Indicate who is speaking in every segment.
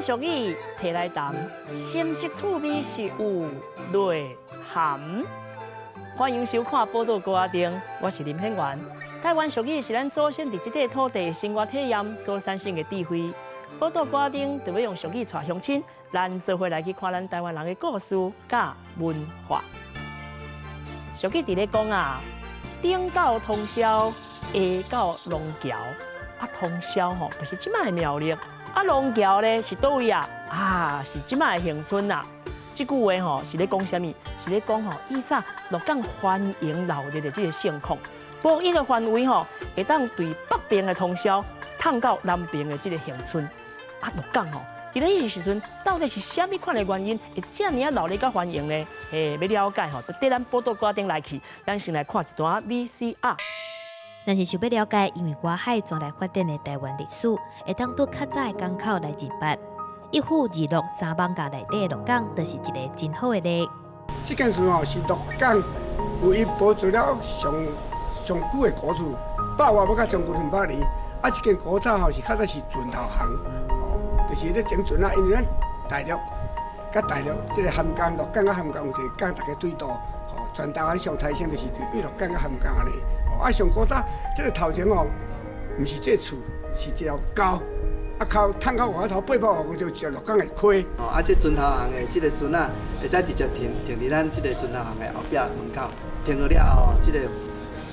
Speaker 1: 俗语摕来谈，声色趣味是有内涵。欢迎收看《报道高阿丁》，我是林品源。台湾俗语是咱祖先伫这块土地生活体验所产生的智慧。报道高阿丁就要用俗语带乡亲，咱做伙来去看咱台湾人的故事甲文化。俗语伫咧讲啊，顶到通宵，下到龙桥。啊，通宵吼，就是即摆的苗栗。啊，龙桥咧是倒位啊？啊，是即摆的恒春啊。这句话吼是咧讲啥物？是咧讲吼，以早鹿港欢迎老日的这个盛况，无伊个范围吼，会当对北边的通宵，探到南边的这个恒春。啊，鹿港吼，伫咧迄个时阵，到底是啥物款的原因，会遮尔啊闹热甲欢迎呢？要了解吼，就缀咱报道挂顶来去，咱先来看一段 VCR。
Speaker 2: 但是想要了解，因为外海转来发展的台湾历史，会当对较早的港口来认捌。一府二鹿三艋舺内底的鹿港，就是一个真好的例。
Speaker 3: 这件事吼是鹿港唯一保存了上久的古厝，100外要到将近200年。啊，这间古早吼是较早是船头行，就是咧整船啊，因为咱大陆甲大陆这个汉江、鹿港甲汉江有一个港，大家对渡，全台湾上台升就是对鹿港甲汉江安尼。啊，上古早这个头前哦，毋是这厝，是一条沟，啊靠探到外头800外公就一条鹿港的溪。
Speaker 4: 啊，这船头行的这个船啊，会使直接停伫咱这个船头行的后壁门口，停好了后，这个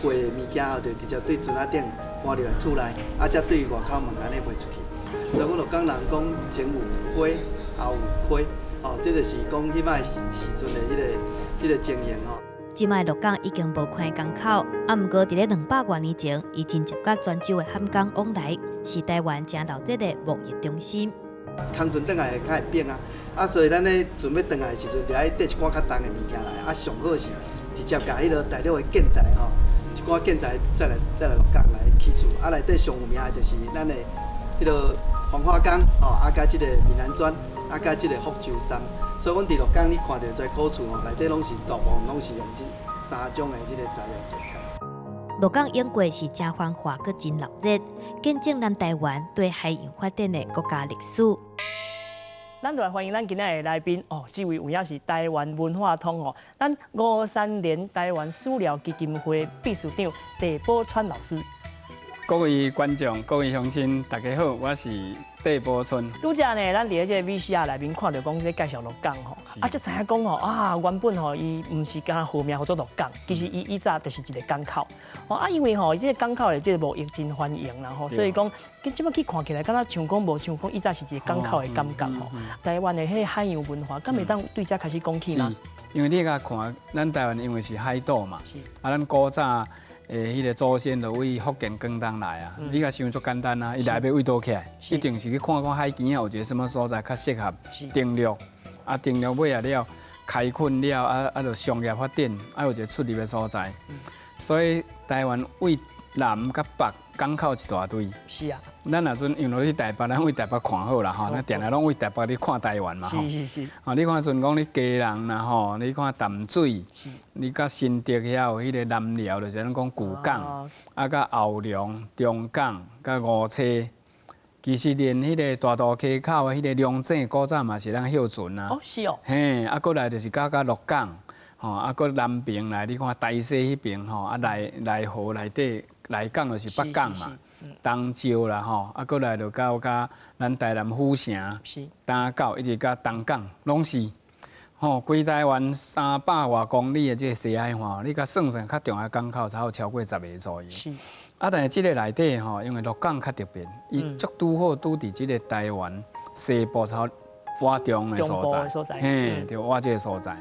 Speaker 4: 货物件后就直接对船仔顶搬入来厝内，啊，才对外口门安尼卖出去。所以讲鹿港人讲前有溪，后有溪，哦，这就是讲迄摆时阵的这个情形吼。
Speaker 2: 即卖鹿港已经无开港口，啊，毋过伫咧200多年前，伊真接甲泉州的汉江往来，是台湾正闹热的贸易中心。
Speaker 4: 空船转来会较会变啊，所以咱咧船要转来的时阵，就爱带一寡较重的物件来，啊，上好是直接甲迄个大陆的建材吼，一寡建材再来鹿港来起厝，啊，内底上有名的就是咱的迄个黄花岗吼，啊，甲即个闽南砖，啊，甲即个福州衫。所以讲，伫鹿港你看到在古厝吼，内底拢是大部分拢是用这3种的这个材料做起来。
Speaker 2: 鹿港永过是真繁华，阁真闹热，见证咱台湾对海洋发展的国家历史。
Speaker 1: 咱就来欢迎咱今日的来宾哦，这位有影是台湾文化通哦，咱53年台湾史料基金会秘书长戴宝川老师。
Speaker 5: 各位观众、各位乡亲，大家好，我是戴宝川。
Speaker 1: 拄则呢，咱伫咧这个 VCR 内面看到讲在介绍鹿港吼，啊，才知影讲吼啊，原本吼伊毋是干号名叫做鹿港，其实伊以早就是一个港口。哦啊，因为吼伊这个港口的这个贸易真欢迎啦吼，所以讲，即摆去看起来，敢若像讲无像讲以早是一个港口的感觉吼。台湾的迄个海洋文化，敢会当对遮开始讲起吗？
Speaker 5: 因为你甲看，咱台湾因为是海岛嘛，啊，咱古早。迄个祖先就为福建广东来啊，你甲想足简单啊，伊来要位倒起来，一定是去看看海边啊，有一个什么所在较适合登陆，啊登陆尾啊了，开垦了啊就商业发展，啊有一个出入的所在，所以台湾为南甲北港口一大堆。
Speaker 1: 是啊，
Speaker 5: 咱若阵用落去台北，咱为台北看好啦吼，咱定来拢为台北咧看台湾嘛吼。
Speaker 1: 是。
Speaker 5: 哦，你看阵讲你基隆啦吼，你看淡水，你甲新竹遐有迄个南寮，就是咱讲旧港，啊，甲后龙、中港、甲五车，其实连迄个大渡溪口的迄个龙井，古早嘛是咱休船啊。
Speaker 1: 哦，是哦。
Speaker 5: 嘿，啊，过来就是甲鹿港，吼，啊，过南边来，你看台西迄边吼，啊内河内底。来港就是北港嘛，东石啦吼，啊，过来就到咱台南府城、打到一直到东港，拢是吼，规台湾300外公里的这个西海岸，你甲算算，较重要港口才有超过10个左右。是。啊，但是这个内底吼，因为鹿港较特别，伊足拄好拄伫这个台湾西部头挖中的所在，嘿，就挖这个所在。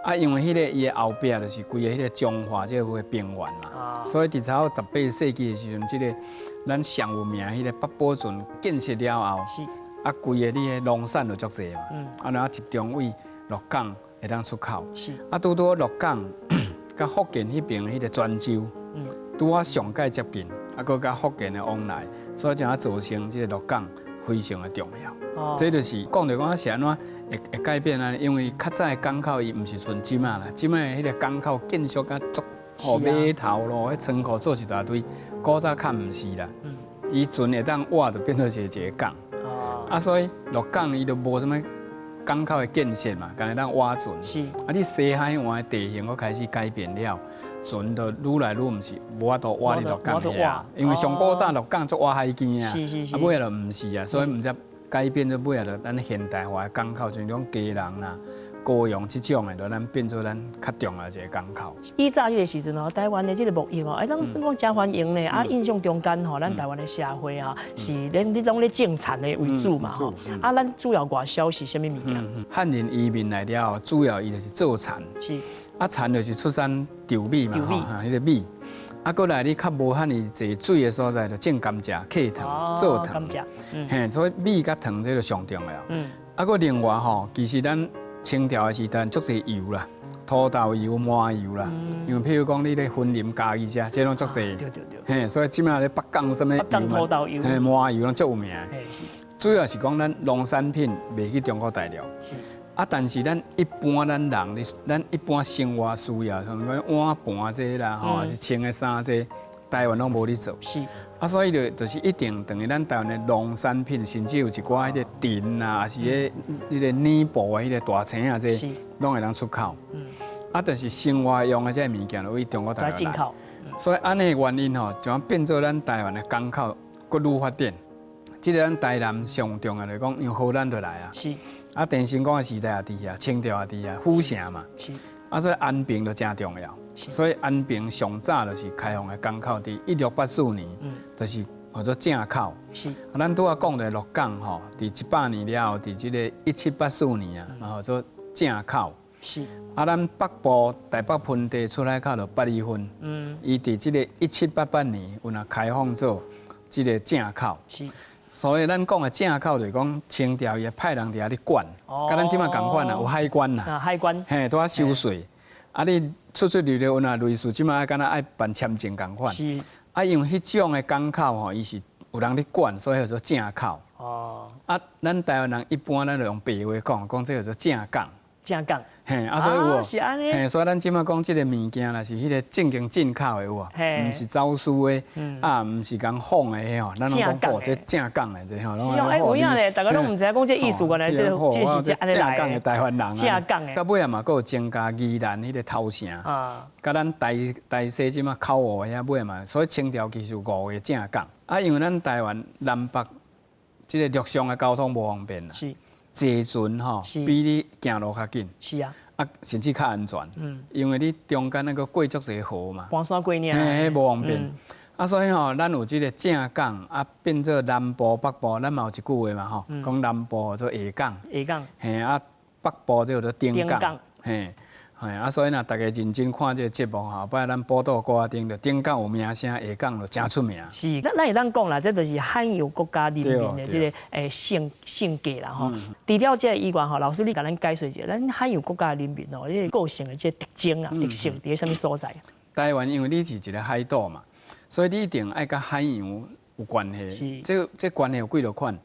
Speaker 5: 啊，因为迄个伊的后壁就是规个迄个中华这个平原嘛，所以伫差不多18世纪的时阵，这个咱上有名迄个北保船建设了后，啊，规个你的农产就足济嘛，啊，然后集中为鹿港会当出口，啊，拄鹿港甲福建迄边迄个泉州，拄啊上界接近，啊，佮甲福建的往来，所以就造成这个鹿港非常的重要。这就是讲着讲是安怎会改变啊？因为较早的港口伊毋是纯即嘛啦，即摆迄个港口建设甲足，河码头咯，迄仓库做一大堆，古早较毋是啦。伊船会当挖就变做一个港。所以鹿港伊就无什么港口的建设嘛，干来当挖船。
Speaker 1: 是。
Speaker 5: 你西海岸的地形，我开始改变了，船就愈来愈唔是无法度挖伫鹿港遐，因为上古早鹿港做挖海边啊，尾仔就唔是啊，所以唔则改变咗尾仔就咱现代化的港口，像种鸡人啦、高雄这种的，就咱变做咱较重要一个港口。
Speaker 1: 以早迄个时阵哦，台湾的这个贸易哦，咱是讲真欢迎呢。印象中间吼，咱台湾的社会啊，是你拢咧种产的为主嘛吼。咱主要外销是啥物物件？
Speaker 5: 汉人移民来了，主要伊就是做田。
Speaker 1: 是。
Speaker 5: 田就是出产稻米嘛，迄个米。过来你较无遐尼济水的所在，就种甘蔗、客糖、做糖。
Speaker 1: 甘蔗。
Speaker 5: 嘿，所以米甲糖这个上重要。过另外吼，其实咱清朝的时代足侪油啦，土豆油、麻油啦，因为譬如讲你咧婚林家己遮，这拢足侪。
Speaker 1: 对。
Speaker 5: 嘿，所以即马咧北港什么油嘛，
Speaker 1: 土豆油、
Speaker 5: 麻油拢足有名。主要是讲咱农产品卖去中国大陆。是。但是咱一般咱一般生活需要，像讲碗盘这啦，还是穿的衫这，台湾拢无咧做。是。所以就是一定等于咱台湾的农产品，甚至有一寡迄个田啊，还是迄个泥布的迄个大青啊，这拢会当出口。就是生活用的这物件，就为中国大陆来。所以安尼原因吼，就变做咱台湾的港口搁愈发展。即个咱台南上重要来讲，因为荷兰就来啊。是。郑成功的时代也伫遐，清朝也伫遐，府城嘛。是。所以安平就真重要。所以安平上早就是开放的港口，伫1684年，就是叫做正口。是。咱拄仔讲的鹿港吼，伫100年了后，伫即个1784年啊，叫做正口。是。咱北部台北盆地出海口就8里分。伊伫即个1788年有若开放做即个正口。是。所以咱讲的正口就是讲清朝伊派人伫遐咧管，甲咱即马共款啦，有海关啦。
Speaker 1: 海关。
Speaker 5: 嘿，拄仔收税。你出入有若类似即马敢若爱办签证共款。是。因为迄种的港口吼，伊是有人咧管，所以叫做正口。哦。咱台湾人一般咱就用白话讲这叫做正港。正港。嘿，所以有。是安尼。嘿，所以咱即马讲即个物件啦，是迄个正经进口的有啊，毋是走私的，毋是讲仿的迄吼，咱拢讲这正港的这吼。是哦，有影咧，大家拢毋知讲这意思，原来这是这安尼来的。正港的台湾人。正港的。到尾啊嘛，佫有增加宜兰迄个头城。甲咱台西即马口湖遐尾嘛，所以清朝其实有5个正港。因为咱台湾南北即个陆上的交通无方便啦。是。坐船吼，比你行路较紧。是啊。甚至较安全。因为你中间那个过足侪河嘛。搬山过岭。嘿，无方便。所以吼，咱有即个正港，变做南部、北部，咱嘛有一句话嘛吼，讲南部叫做下港。下港。嘿，北部就叫做顶港。嘿。所以若大家认真看这个节目吼，摆咱报道歌顶就顶港有名声，下港就真出名。是，咱会当讲啦，这就是罕有国家人民的这个性格啦吼。除了这以外吼，老师你甲咱解说一下，咱罕有国家人民哦，这个性的这特征啊、特性伫什么所在？台湾因为你是一个海岛嘛，所以你一定爱甲海洋有关系。这关系有几多款？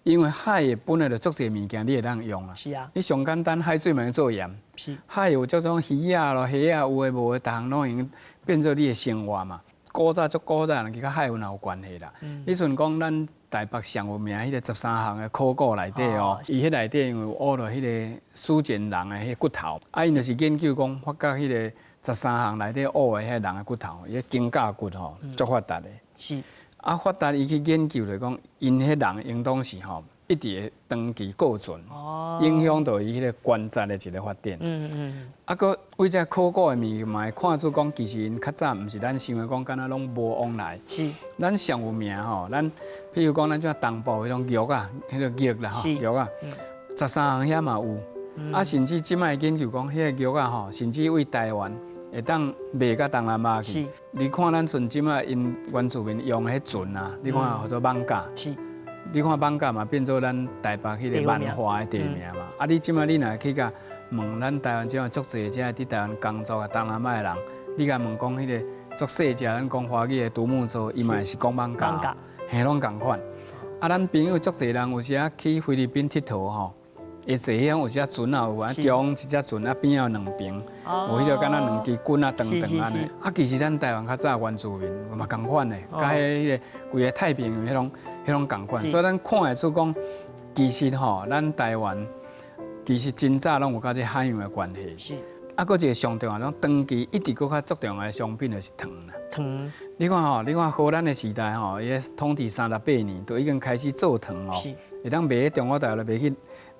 Speaker 5: 因为海的本来就足侪物件，你会当用啊。是啊。你上简单，海水嘛用做盐。是。海有这种鱼啊咯、虾啊，有诶无诶，逐项拢用变做你的生活嘛。古早人去甲海有哪有关系啦？你像讲咱台北上有名迄个13项的考古内底哦，伊迄内底因为有挖到迄个史前人的迄骨头，因就是研究讲发觉迄个13项内底挖的迄人的骨头，伊个肩胛骨吼足发达的。是。发达伊去研究来讲，因迄人应当是吼一直会长期过存，影响到伊迄个关节的一个发展。搁为这考古的物嘛，会看出讲其实因较早毋是咱想的讲，敢若拢无往来。是。咱上有名吼，咱譬如讲咱像东部迄种玉啊，迄个玉啦吼，玉啊，13项遐嘛有。甚至即摆研究讲，迄个玉啊吼，甚至为台湾。会当卖到东南亚去。你看咱像即摆因原住民用的迄船啊，你看叫做艋舺。是。你看艋舺嘛，变做咱台北迄个万华的地名嘛。你即摆你若去甲问咱台湾即摆足侪遮伫台湾工作啊东南亚的人，你甲问讲迄个足细只咱讲华语的独木舟，伊嘛会是讲艋舺，嘿拢共款。咱朋友足侪人有时啊去菲律宾佚佗吼。会坐遐有只船啊，有中一只船啊，边仔有2边，有迄个敢若2支棍啊，长长安尼。其实咱台湾较早原住民嘛共款的，甲迄个规个太平洋迄种共款，所以咱看会出讲，其实吼，咱台湾其实真早拢有甲这海洋的关系。
Speaker 1: 是。
Speaker 5: 啊，搁一个上重要，种长期一直搁较注重的商品就是糖啦。
Speaker 1: 糖。
Speaker 5: 你看吼，你看荷兰的时代吼，伊统治38年，就已经开始做糖哦，会当卖去中国大陆，卖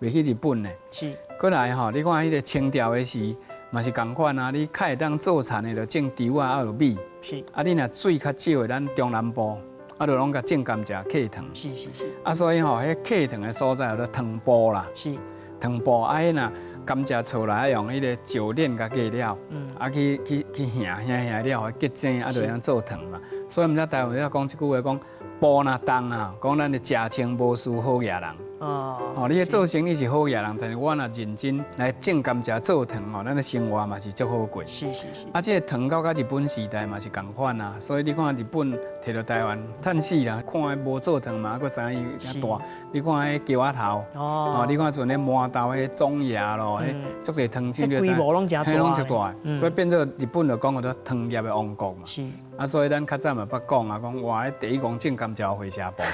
Speaker 5: 去日本的。
Speaker 1: 是。
Speaker 5: 过来吼，你看迄个清朝的时，嘛是共款啊。你较会当做田的，就种猪啊，还有米。
Speaker 1: 是。
Speaker 5: 啊，你若水较少的，咱中南部，啊，就拢甲种甘蔗、客糖。
Speaker 1: 是。
Speaker 5: 啊，所以吼，迄客糖的所在叫做糖埔啦。
Speaker 1: 是。
Speaker 5: 糖埔啊，迄若甘蔗厝内用迄个石炼甲过了，啊去烘了，结晶啊，就会当做糖嘛。所以毋知台湾要讲一句话，讲埔若重啊，讲咱的食清无输好野人。哦，你做生意是好野人，但是我若认真来种甘蔗做糖哦，咱的生活嘛是足好过。
Speaker 1: 是。
Speaker 5: 啊，这个糖到甲日本时代嘛是共款啊，所以你看日本摕到台湾趁死啦，看伊无做糖嘛，还佫知影伊遐大。你看迄桥仔头，哦，你看像咧麻豆迄种芽咯，迄足侪糖厂，你就知，嘿拢足大，所以变做日本就讲叫做糖业的王国嘛。是。啊，所以咱较早嘛捌讲啊，讲哇，第一公种甘蔗回社部，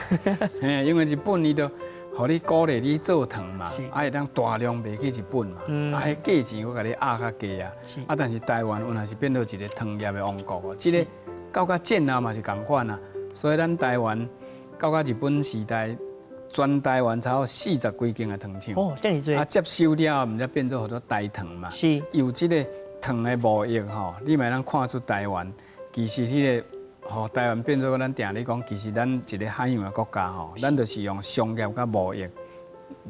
Speaker 5: 嘿，因为日本伊就。互你鼓励你做糖嘛，啊会当大量卖去日本嘛，啊迄价钱我甲你压较低啊，啊但是台湾原来是变做一个糖业的王国哦，即个到甲战后嘛是共款啊，所以咱台湾到甲日本时代，全台湾才有40几间的糖厂，
Speaker 1: 哦，这么多，
Speaker 5: 啊接收了，毋则变做好多台糖嘛，是，有即个糖的贸易吼，你咪能看出台湾其实迄个。吼，台湾变做咱定咧讲，其实咱一个海洋的国家吼，咱就是用商业甲贸易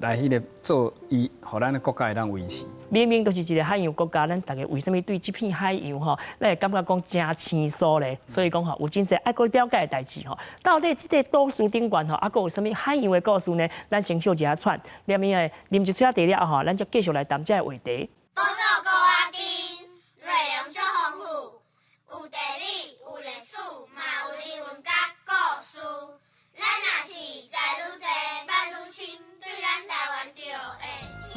Speaker 5: 来迄个做伊，互咱的国家会当维持。
Speaker 1: 明明都是一个海洋国家，咱大家为什么对这片海洋吼，咱会感觉讲真清楚咧？所以讲吼，有真侪爱国了解的代志吼。到底这个都市顶悬吼，还佫有啥物海洋的故事呢？咱先休一下喘，连面的啉一撮茶了吼，咱就继续来谈这个话题。
Speaker 6: 报道高阿丁，内容足丰富，有地理，有历史。嘛有人文甲故事，咱若是知愈济，捌愈深，对咱台湾就会听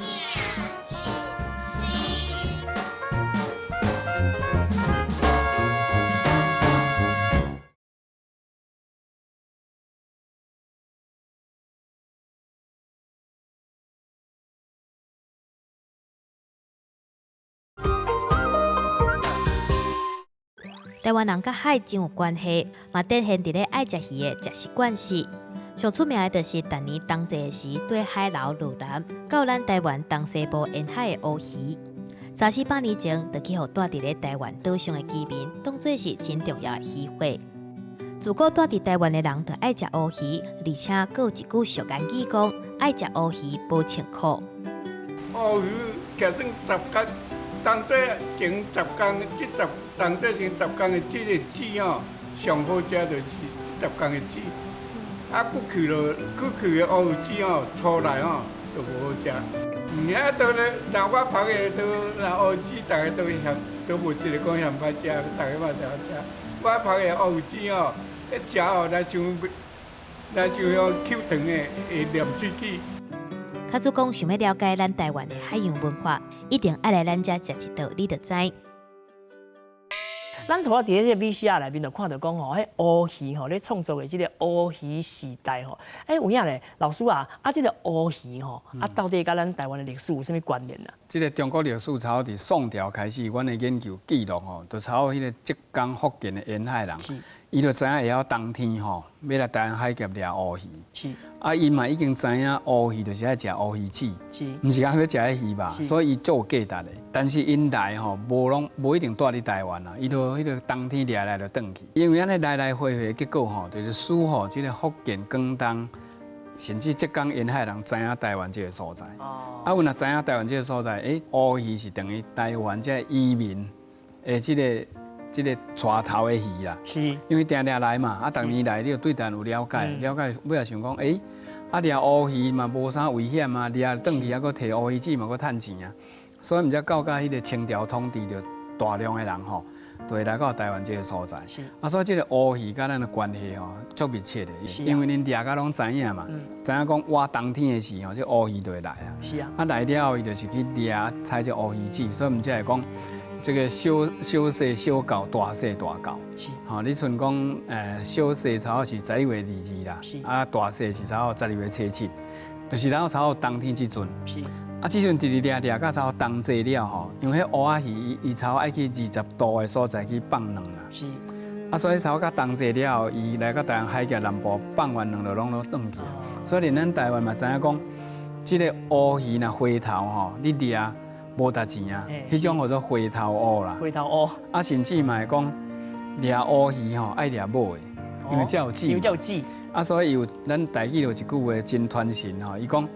Speaker 2: 台湾人甲海真有关系，嘛展现伫咧爱食鱼的食习惯是。上出名的就是逐年冬季的时，对海流落南，到咱台湾东西部沿海的乌鱼。300-400年前，就去互住伫咧台湾岛上的居民当作是真重要的鱼货。自古住伫台湾的人就爱食乌鱼，而且佫有一句俗谚语讲：爱食乌鱼保清苦。
Speaker 3: 乌鱼夹算10天，当做前10天，当做前10天的这个籽哦，上好食就是10天的籽。啊，过去的乌鱼籽哦，出来哦就无好食。啊，都咧，若我拍的都若乌鱼籽，大家都嫌，都无一个讲嫌歹食，大家嘛侪好食。我拍的乌鱼籽哦，一食哦，来像用口糖的会黏水齿。
Speaker 2: 假使讲想要了解咱台湾的海洋文化，一定爱来咱遮食一道，你就知。
Speaker 1: 咱头仔伫咧这 VCR 内面就看到讲吼，迄乌鱼吼咧创作的这个乌鱼时代吼，有影咧，老师啊，这个乌鱼吼，到底甲咱台湾的历史有啥物关联啊？
Speaker 5: 这个中国历史差伫宋朝开始，阮的研究记录吼，就差迄个浙江、福建的沿海人，伊就知影会晓冬天吼，要来台湾海峡掠乌鱼。是。啊，伊嘛已经知影乌鱼就是爱食乌鱼籽，毋是讲要食迄鱼吧？所以伊做价值的。但是因来吼，无一定住伫台湾啦，伊就迄个冬天掠来就转去。因为安尼来回的结果吼，就是使吼即个福建、广东，甚至浙江沿海人知影台湾这个所在。啊，有若知影台湾这个所在，乌鱼是等于台湾这移民的即个带头的鱼啦。是。因为定来嘛，啊，逐年来你就对台湾有了解，尾也想讲，啊掠乌鱼嘛无啥危险啊，掠转去还佫摕乌鱼籽嘛佫趁钱啊。所以毋则到迄个清朝统治着大量的人吼，就会来到台湾这个所在。是。啊，所以这个乌鱼甲咱的关系吼足密切的，因为恁掠甲拢知影嘛，知影讲哇冬天的时候，这乌鱼就会来啊。是啊。啊来了，伊就是去掠采这乌鱼籽，所以毋则会讲这个小细小狗，大细大狗。是。吼，你像讲小细差不多是11月22啦，啊大细是差不多12月初7。就是然后差不多冬天即阵。
Speaker 1: 是。
Speaker 5: 啊，即阵直直掠掠，到差不多冬季了吼，因为迄乌仔鱼伊差不多爱去20度的所在去放卵啦。
Speaker 1: 是。
Speaker 5: 啊，所以差不多到冬季了后，伊来到台湾海峡南部放完卵就拢都转去。所以连咱台湾嘛知影讲，即个乌鱼若回头吼，你掠无值钱啊，迄种叫做回头乌啦。
Speaker 1: 回头乌。啊，
Speaker 5: 甚至嘛会讲掠乌鱼吼爱掠母的，因为才有籽。
Speaker 1: 因为才有籽。
Speaker 5: 啊，所以有咱台语有一句话真传神吼，伊讲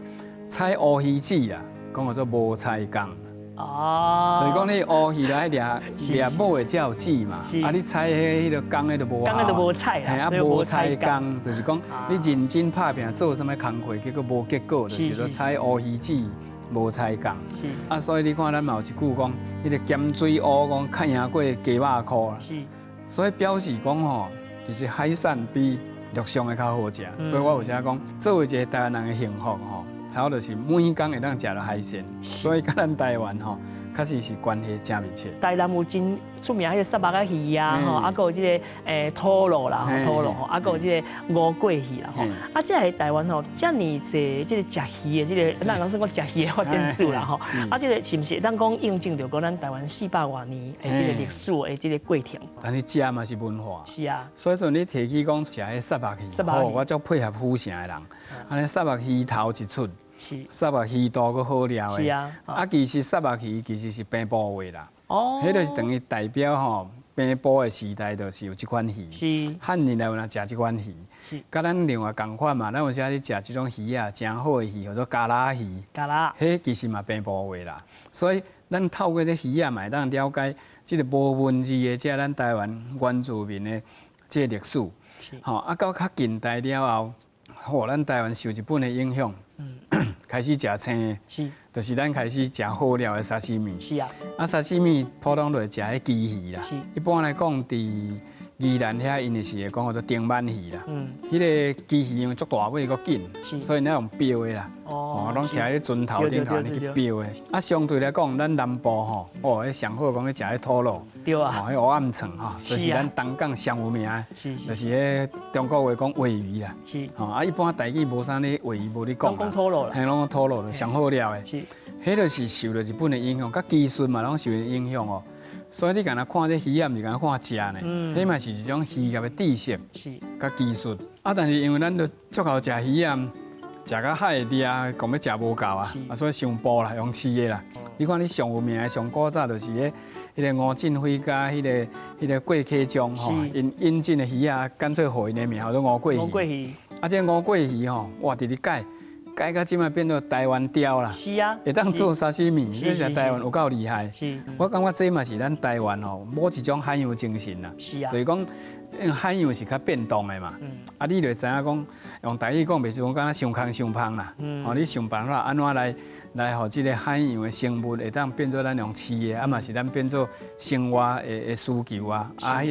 Speaker 5: 采乌鱼籽啦。讲叫做无菜工，就是讲你乌鱼来掠母的才有籽嘛，啊你采迄个工的就无效，
Speaker 1: 工的就无菜啦，
Speaker 5: 嘿啊无菜工，就是讲你认真拍拼做什么工课，结果无结果，就是说采乌鱼籽无菜工。啊，所以你看咱嘛有一句讲，迄个咸水乌讲较赢过鸡肉块啦，所以表示讲吼，其实海产比陆上的较好食，所以我有时讲，作为一个台湾人的幸福吼。差不多就是每工会当食到海鲜，所以甲咱台湾吼，确实是关系真密切。
Speaker 1: 台南有真出名迄个沙巴仔鱼啊，吼，啊，有即个土螺啦，土螺吼，啊，有即个乌龟鱼啦，吼，啊，即个台湾吼，遮尔济即个食鱼的，即个咱讲说食鱼的发展史啦，吼，啊，即个是毋是当讲印证着讲咱台湾400多年的即个历史的即个过程？
Speaker 5: 但是食嘛是文化。
Speaker 1: 是啊。所
Speaker 5: 以说你提起讲食迄沙巴鱼，好，我足配合府城的人，安尼沙巴鱼头一出。沙巴鱼肚佫好料的，是啊。啊，其实沙巴鱼其实是平埔话啦，迄就是等于代表吼平埔的时代，就是有即款鱼。是。汉人来有若食即款鱼，是。甲咱另外共款嘛，咱有时啊去食即种鱼啊，真好的鱼，叫做加拉鱼。加拉。迄其实嘛平埔话啦，所以咱透过这鱼啊，嘛会当了解即个无文字的，即咱台湾原住民的即个历史。是。吼，啊到较近代了后，吼咱台湾受日本的影响。开始食青，是，就是咱开始食好料的沙西米。是啊，啊沙西米普通就会食迄鲫鱼啦。是，一般来讲，伫宜兰遐因是会讲叫做丁满鱼啦。迄个鲫鱼因为足大尾佫紧，所以咱用标的啦。哦，拢徛喺船头顶头去标的。啊，相对来讲，咱南部吼，迄上好讲去食迄土螺。对啊。迄黑暗床吼，就是咱东港上有名的，就是迄中国话讲鲔鱼啦。是。吼，啊，一般台语无啥咧鲔鱼无咧讲啦。讲土螺啦。嘿，拢讲土螺，上好料的。是。迄就是受到日本的影响，甲技术嘛拢受到影响哦。所以你敢若看这鱼啊，毋是敢若看食呢，迄嘛是一种鱼业的知识，甲技术。啊，但是因为咱都足够食鱼啊，食到海里啊，讲要食无够啊，所以上补啦，用饲的啦。你看你上有名的、上古早就是迄个吴振辉甲迄个郭克忠吼，因引进的鱼啊，干脆互因的名叫做乌龟鱼。乌龟鱼。啊，这乌龟鱼吼，哇，直直改到即摆变做台湾雕啦，是啊，会当做沙西米，这是台湾有够厉害。是，我感觉这嘛是咱台湾吼，某一种海洋精神啦。是啊，就是讲，海洋是较变动的嘛。啊，你就知影讲，用台语讲，袂是讲敢若伤空伤芳啦。哦，你想办法安怎来，互即个海洋的生物会当变做咱用饲的，啊嘛是咱变做生活的需求啊。啊，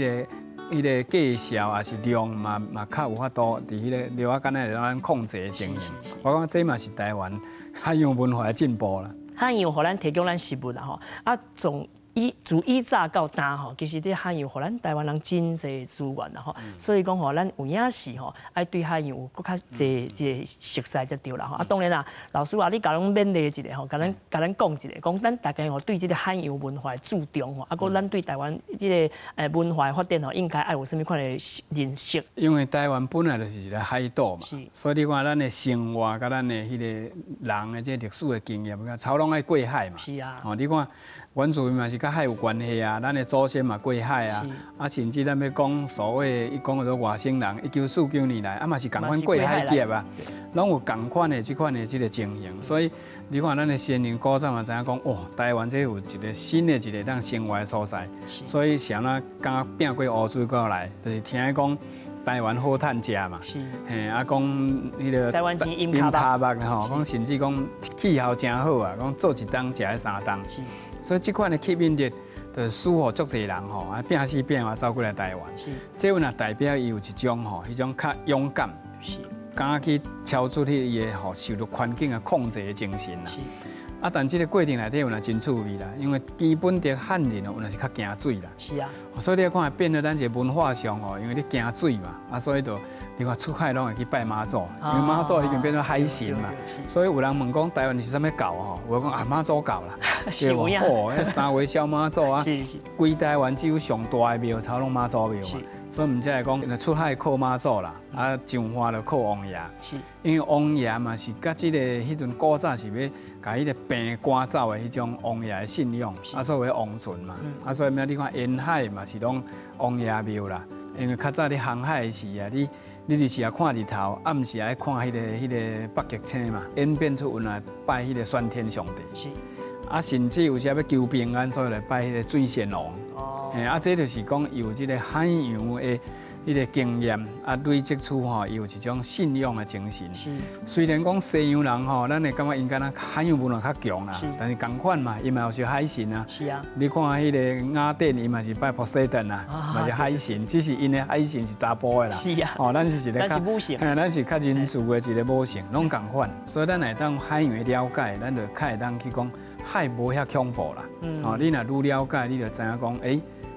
Speaker 5: 迄个介绍也是量嘛较有法度，伫迄个料啊，敢若让咱控制的情形。我讲这嘛是台湾海洋文化的进步啦。海洋互咱提供咱食物啦吼，啊从自以早到今吼，其实这海洋互咱台湾人真侪资源啦吼，所以讲吼，咱有影是吼，爱对海洋有更较侪一个熟悉才对啦吼。啊，当然啦，老师啊，你甲咱勉励一下吼，甲咱讲一下，讲咱大家吼对这个海洋文化注重吼，啊，搁咱对台湾这个文化发展吼，应该爱有啥物款的认识？因为台湾本来就是一个海岛嘛，所以你看咱的生活甲咱的迄个人的这历史的经验，超拢爱过海嘛。是啊。哦，你看原住民嘛是。甲海有关系啊，咱的祖先嘛过海啊，啊甚至咱要讲所谓伊讲叫做外星人，1949年来啊嘛是共款过海劫啊，拢有共款的即款的即个情形，所以你看咱的先人古早嘛知影讲，哦，台湾这有一个新的一个当生活的所在，所以像咱刚拼过乌水过来，就是听讲台湾好趁食嘛，嘿啊讲迄个台湾钱饮卡目吼，讲甚至讲气候真好啊，讲做一冬食迄3冬。所以这款的吸引力，就使予足侪人吼，啊拼死拼活走过来台湾。是，这有若代表伊有一种吼，迄种较勇敢，是，敢去超出伊个吼受到环境的控制的精神啦。是。啊，但这个过程内底有若真趣味啦，因为基本的汉人哦，有若是较惊水啦。是啊。所以你看变了咱一个文化上吼，因为你惊水嘛，啊，所以就你看出海拢会去拜妈祖，因为妈祖已经变成海神嘛，所以有人问讲台湾是啥物教吼，我讲啊妈祖教啦，对无？哦，迄三位小妈祖啊，规台湾只有上大的庙，超拢妈祖庙嘛，所以毋才会讲出海靠妈祖啦，啊上花就靠王爷，因为王爷嘛是甲即个迄阵古早是要甲迄个病赶走的迄种王爷的信仰，啊所谓王船嘛，啊所以你看沿海嘛是拢王爷庙啦，因为较早你航海时啊，你日时啊看日头，暗时爱看迄个北极星嘛，演变出来拜迄个宣天上帝。是。啊，甚至有时要求平安，所以来拜迄个水仙王。哦。啊，这就是讲有即个海洋的迄个经验，啊，累积出吼有一种信仰的精神。是。虽然讲西洋人吼，咱会感觉因敢若海洋文化较强啦，但是同款嘛，因嘛有是海神啊。是啊。你看迄个雅典，伊嘛是拜波塞顿啊，嘛是海神，只是因的海神是查甫的啦。是啊。哦，咱是一个较母性，咱是较人事的一个母性，拢同款。所以咱来当海洋的了解，咱就较会当去讲海无遐恐怖啦。哦，你若愈了解，你就知影讲，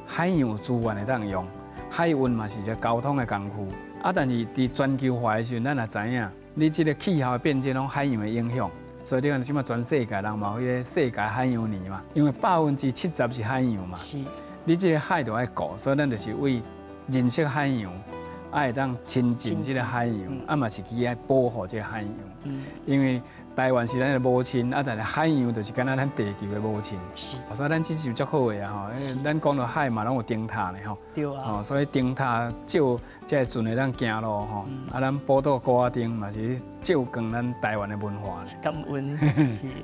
Speaker 5: 海洋资源会当用。海运嘛是一个交通的工具，啊，但是伫全球化的时阵，咱也知影，你即个气候的变迁拢海洋的影响，所以你看即马全世界人嘛有迄个世界海洋年嘛，因为70%是海洋嘛，是，你即个海就爱顾，所以咱就是为认识海洋，爱当亲近即个海洋，啊嘛是去爱保护即个海洋，因为台湾是咱的母亲，啊，但是海洋就是敢若咱地球的母亲，是，所以咱这是足好的啊吼，咱讲到海嘛，拢有灯塔的吼，对啊，吼，所以灯塔照才会顺利咱行路吼，啊，咱宝岛高仔町嘛是照光咱台湾的文化咧。感恩，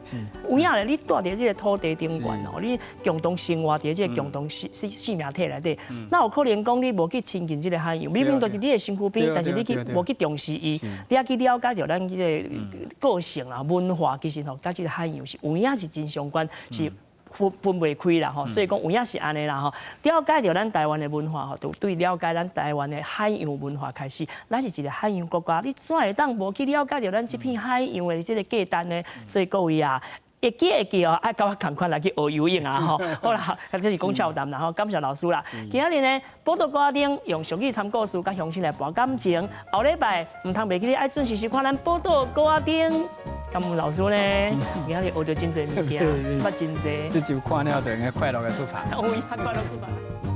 Speaker 5: 是。有影咧，你住伫这个土地顶端哦，你共同生活伫这个共同生命体内底，那有可能讲你无去亲近这个海洋，明明就是你的身躯边，但是你无去重视伊，你也去了解到咱这个个性啦。文化其实吼，甲即个海洋是有影是真相关，是分袂开啦吼。所以讲有影是安尼啦吼。了解到咱台湾的文化吼，就对了解咱台湾的海洋文化开始。咱是一个海洋国家，你怎会当无去了解到咱这片海洋的这个价值呢？所以各位啊。会记哦，爱甲我同款来去学游泳啊吼！好啦，这是讲俏谈啦吼，感谢老师啦。今仔日呢，宝岛歌仔町用俗语参故事，甲乡亲来博感情。后礼拜唔通袂记得爱准时收看咱宝岛歌仔町。感恩老师呢，今仔日学到真侪物件，捌真侪。这就看了就应该快乐的出发。有呀，快乐出发。